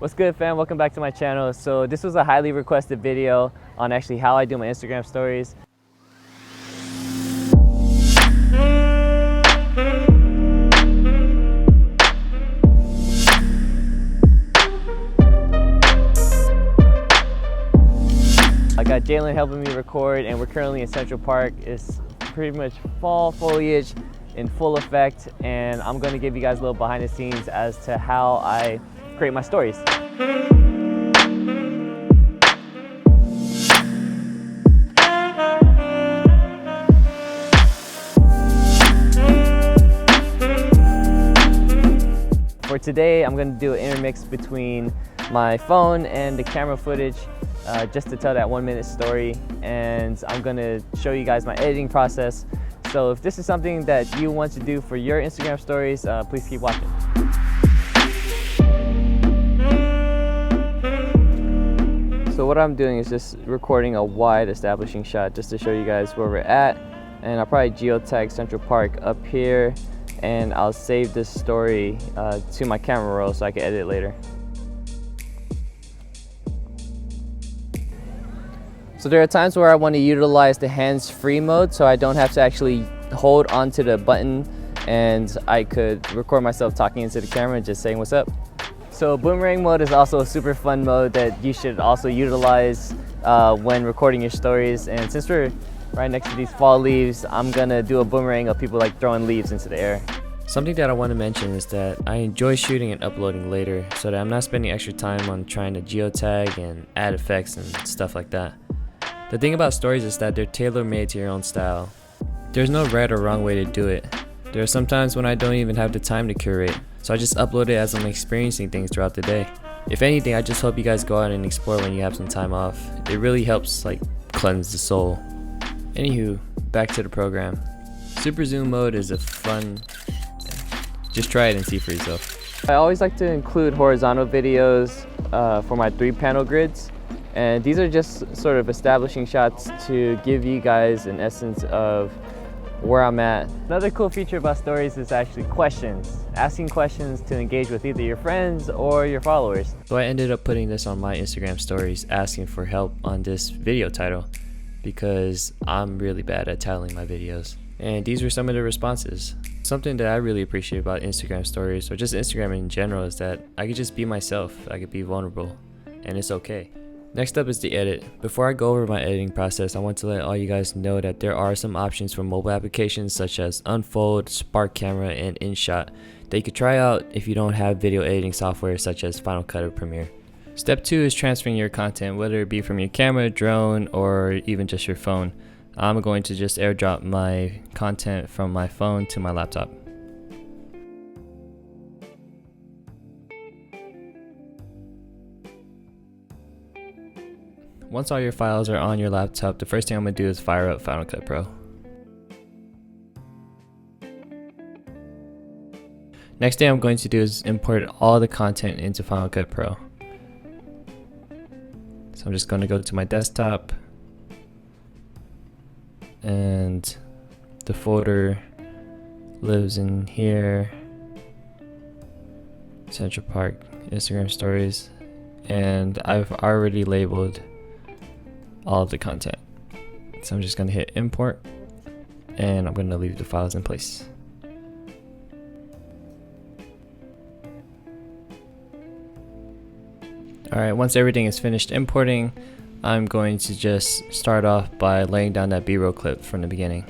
What's good, fam? Welcome back to my channel. So this was a highly requested video on actually how I do my Instagram stories. I got JLINHH helping me record, and we're currently in Central Park. It's pretty much fall foliage in full effect, and I'm going to give you guys a little behind the scenes as to how I create my stories. For today, I'm going to do an intermix between my phone and the camera footage just to tell that 1-minute story, and I'm going to show you guys my editing process. So if this is something that you want to do for your Instagram stories, please keep watching. So what I'm doing is just recording a wide establishing shot just to show you guys where we're at, and I'll probably geotag Central Park up here, and I'll save this story to my camera roll so I can edit it later. So there are times where I want to utilize the hands-free mode so I don't have to actually hold onto the button, and I could record myself talking into the camera and just saying what's up. So boomerang mode is also a super fun mode that you should also utilize when recording your stories. And since we're right next to these fall leaves, I'm gonna do a boomerang of people like throwing leaves into the air. Something that I want to mention is that I enjoy shooting and uploading later, so that I'm not spending extra time on trying to geotag and add effects and stuff like that. The thing about stories is that they're tailor-made to your own style. There's no right or wrong way to do it. There are some times when I don't even have the time to curate, so I just upload it as I'm experiencing things throughout the day. If anything, I just hope you guys go out and explore when you have some time off. It really helps cleanse the soul. Anywho, back to the program. Super zoom mode is a fun, just try it and see for yourself. I always like to include horizontal videos for my 3-panel grids. And these are just sort of establishing shots to give you guys an essence of where I'm at. Another cool feature about stories is actually questions. Asking questions to engage with either your friends or your followers. So I ended up putting this on my Instagram stories, asking for help on this video title because I'm really bad at titling my videos. And these were some of the responses. Something that I really appreciate about Instagram stories, or just Instagram in general, is that I could just be myself. I could be vulnerable, and it's okay. Next up is the edit. Before I go over my editing process, I want to let all you guys know that there are some options for mobile applications such as Unfold, Spark Camera, and InShot that you could try out if you don't have video editing software such as Final Cut or Premiere. Step 2 is transferring your content, whether it be from your camera, drone, or even just your phone. I'm going to just airdrop my content from my phone to my laptop. Once all your files are on your laptop, the first thing I'm going to do is fire up Final Cut Pro. Next thing I'm going to do is import all the content into Final Cut Pro. So I'm just going to go to my desktop, and the folder lives in here, Central Park, Instagram Stories, and I've already labeled all of the content. So I'm just going to hit import, and I'm going to leave the files in place. Alright, once everything is finished importing, I'm going to just start off by laying down that B-roll clip from the beginning.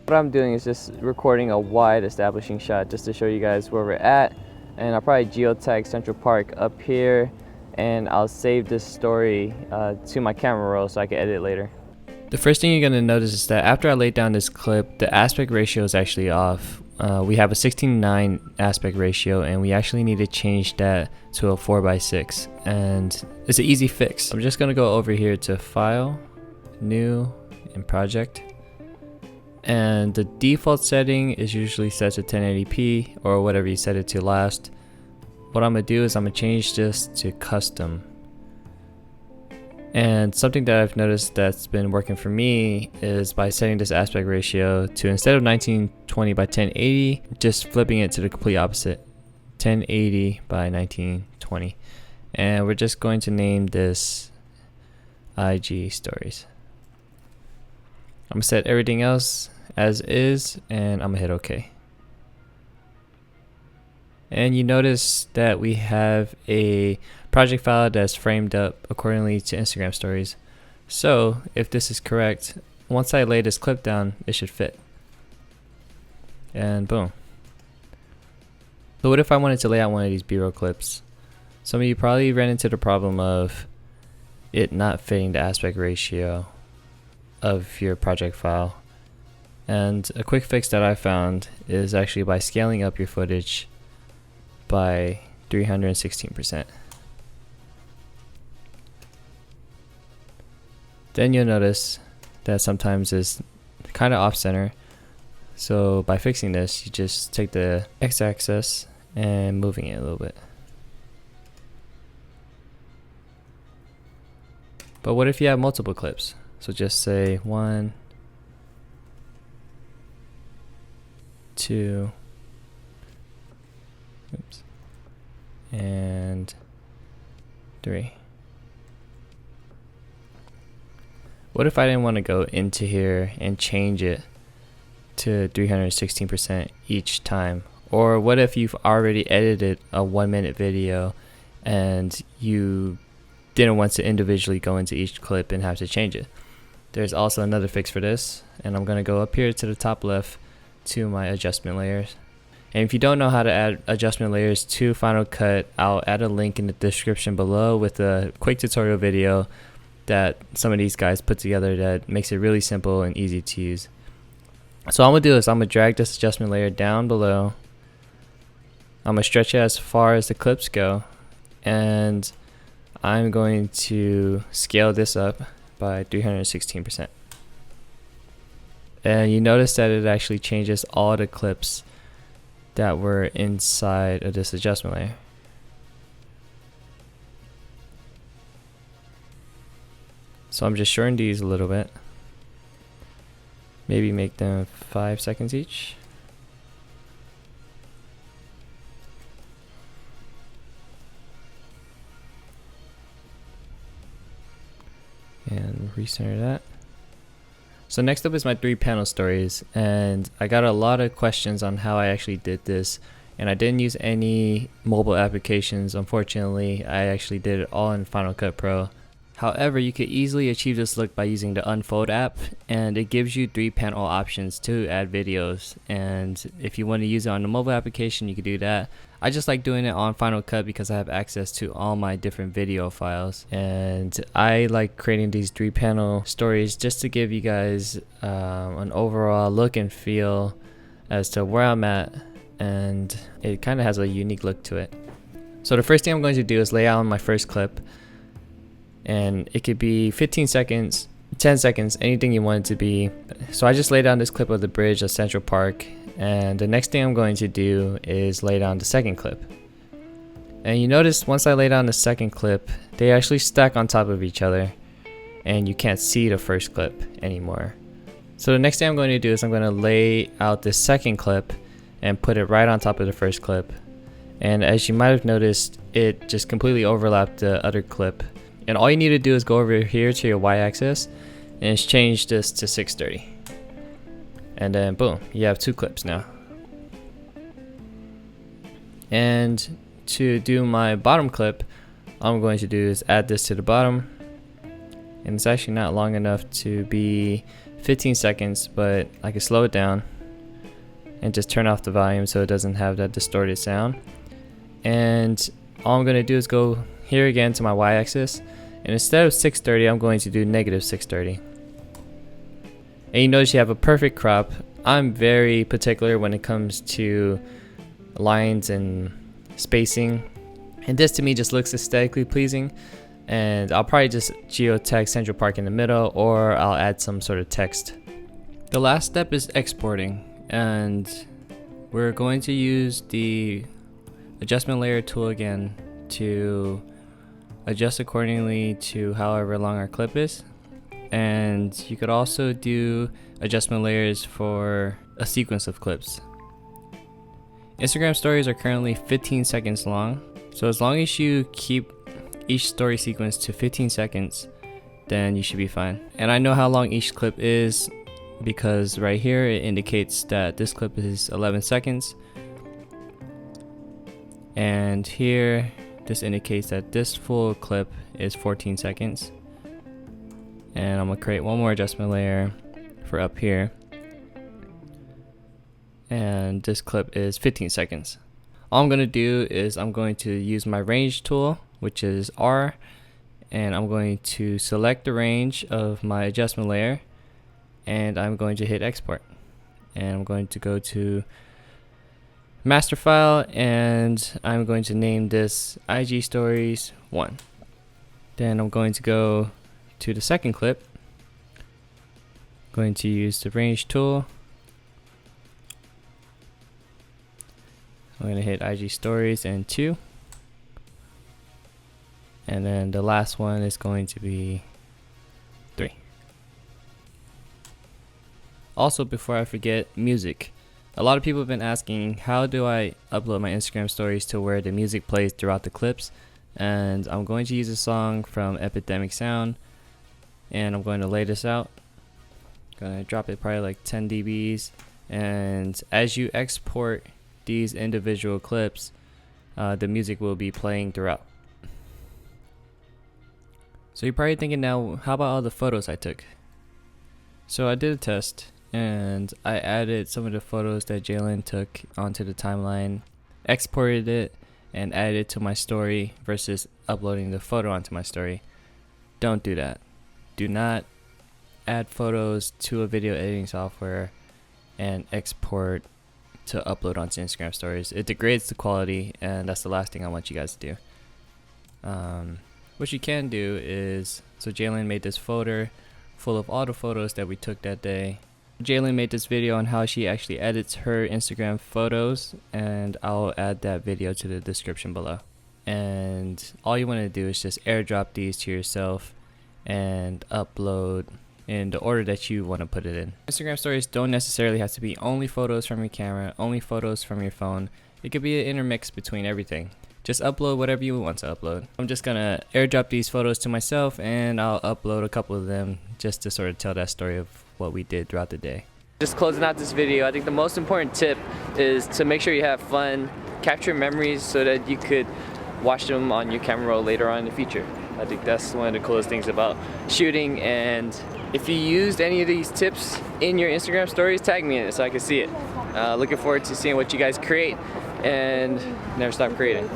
What I'm doing is just recording a wide establishing shot just to show you guys where we're at, and I'll probably geotag Central Park up here, and I'll save this story to my camera roll so I can edit it later. The first thing you're going to notice is that after I laid down this clip, the aspect ratio is actually off. We have a 16:9 aspect ratio, and we actually need to change that to a 4:6, and it's an easy fix. I'm just going to go over here to File, New, and Project, and the default setting is usually set to 1080p or whatever you set it to last. What I'm going to do is I'm going to change this to Custom. And something that I've noticed that's been working for me is by setting this aspect ratio to, instead of 1920 by 1080, just flipping it to the complete opposite. 1080 by 1920. And we're just going to name this IG stories. I'm gonna set everything else as is, and I'm gonna hit OK. And you notice that we have a project file that's framed up accordingly to Instagram stories. So if this is correct, once I lay this clip down, it should fit. And boom. So what if I wanted to lay out one of these B-roll clips? Some of you probably ran into the problem of it not fitting the aspect ratio of your project file. And a quick fix that I found is actually by scaling up your footage by 316%. Then you'll notice that sometimes it's kind of off center. So by fixing this, you just take the x-axis and moving it a little bit. But what if you have multiple clips? So just say 1, 2, oops, and 3. What if I didn't want to go into here and change it to 316% each time? Or what if you've already edited a 1-minute video and you didn't want to individually go into each clip and have to change it? There's also another fix for this, and I'm going to go up here to the top left to my adjustment layers. And if you don't know how to add adjustment layers to Final Cut, I'll add a link in the description below with a quick tutorial video that some of these guys put together that makes it really simple and easy to use. So all I'm going to do is I'm going to drag this adjustment layer down below. I'm going to stretch it as far as the clips go, and I'm going to scale this up by 316%. And you notice that it actually changes all the clips that were inside of this adjustment layer. So I'm just shortening these a little bit. Maybe make them 5 seconds each. And recenter that. So next up is my 3-panel stories, and I got a lot of questions on how I actually did this, and I didn't use any mobile applications. Unfortunately, I actually did it all in Final Cut Pro. However, you could easily achieve this look by using the Unfold app, and it gives you 3-panel options to add videos. And if you want to use it on the mobile application, you could do that. I just like doing it on Final Cut because I have access to all my different video files, and I like creating these 3-panel stories just to give you guys an overall look and feel as to where I'm at, and it kind of has a unique look to it. So the first thing I'm going to do is lay out my first clip, and it could be 15 seconds, 10 seconds, anything you want it to be. So I just laid down this clip of the bridge of Central Park, and the next thing I'm going to do is lay down the second clip. And you notice once I lay down the second clip, they actually stack on top of each other, and you can't see the first clip anymore. So the next thing I'm going to do is I'm going to lay out the second clip and put it right on top of the first clip. And as you might have noticed, it just completely overlapped the other clip. And all you need to do is go over here to your y-axis and just change this to 630. And then boom, you have 2 clips now. And to do my bottom clip, all I'm going to do is add this to the bottom. And it's actually not long enough to be 15 seconds, but I can slow it down and just turn off the volume so it doesn't have that distorted sound. And all I'm going to do is go here again to my y-axis, and instead of 630, I'm going to do negative 630. And you notice you have a perfect crop. I'm very particular when it comes to lines and spacing, and this to me just looks aesthetically pleasing. And I'll probably just geotag Central Park in the middle, or I'll add some sort of text. The last step is exporting, and we're going to use the adjustment layer tool again to adjust accordingly to however long our clip is. And you could also do adjustment layers for a sequence of clips. Instagram stories are currently 15 seconds long, so as long as you keep each story sequence to 15 seconds, then you should be fine. And I know how long each clip is because right here it indicates that this clip is 11 seconds, and here this indicates that this full clip is 14 seconds. And I'm gonna create one more adjustment layer for up here, and this clip is 15 seconds. All I'm gonna do is I'm going to use my range tool, which is R, and I'm going to select the range of my adjustment layer, and I'm going to hit export, and I'm going to go to master file, and I'm going to name this IG Stories 1. Then I'm going to go to the second clip. I'm going to use the range tool. I'm going to hit IG Stories and 2. And then the last one is going to be 3. Also, before I forget, music. A lot of people have been asking, how do I upload my Instagram stories to where the music plays throughout the clips? And I'm going to use a song from Epidemic Sound, and I'm going to lay this out. I'm going to drop it probably like 10 dBs, and as you export these individual clips, the music will be playing throughout. So you're probably thinking now, how about all the photos I took? So I did a test, and I added some of the photos that JLINHH took onto the timeline, exported it, and added it to my story versus uploading the photo onto my story. Don't do that. Do not add photos to a video editing software and export to upload onto Instagram stories. It degrades the quality, and that's the last thing I want you guys to do. What you can do is, so JLINHH made this folder full of all the photos that we took that day. JLINHH made this video on how she actually edits her Instagram photos, and I'll add that video to the description below. And all you want to do is just airdrop these to yourself and upload in the order that you want to put it in. Instagram stories don't necessarily have to be only photos from your camera, only photos from your phone. It could be an intermix between everything. Just upload whatever you want to upload. I'm just gonna airdrop these photos to myself, and I'll upload a couple of them just to sort of tell that story of what we did throughout the day. Just closing out this video, I think the most important tip is to make sure you have fun, capture memories so that you could watch them on your camera roll later on in the future. I think that's one of the coolest things about shooting, and if you used any of these tips in your Instagram stories, tag me in it so I can see it. Looking forward to seeing what you guys create, and never stop creating.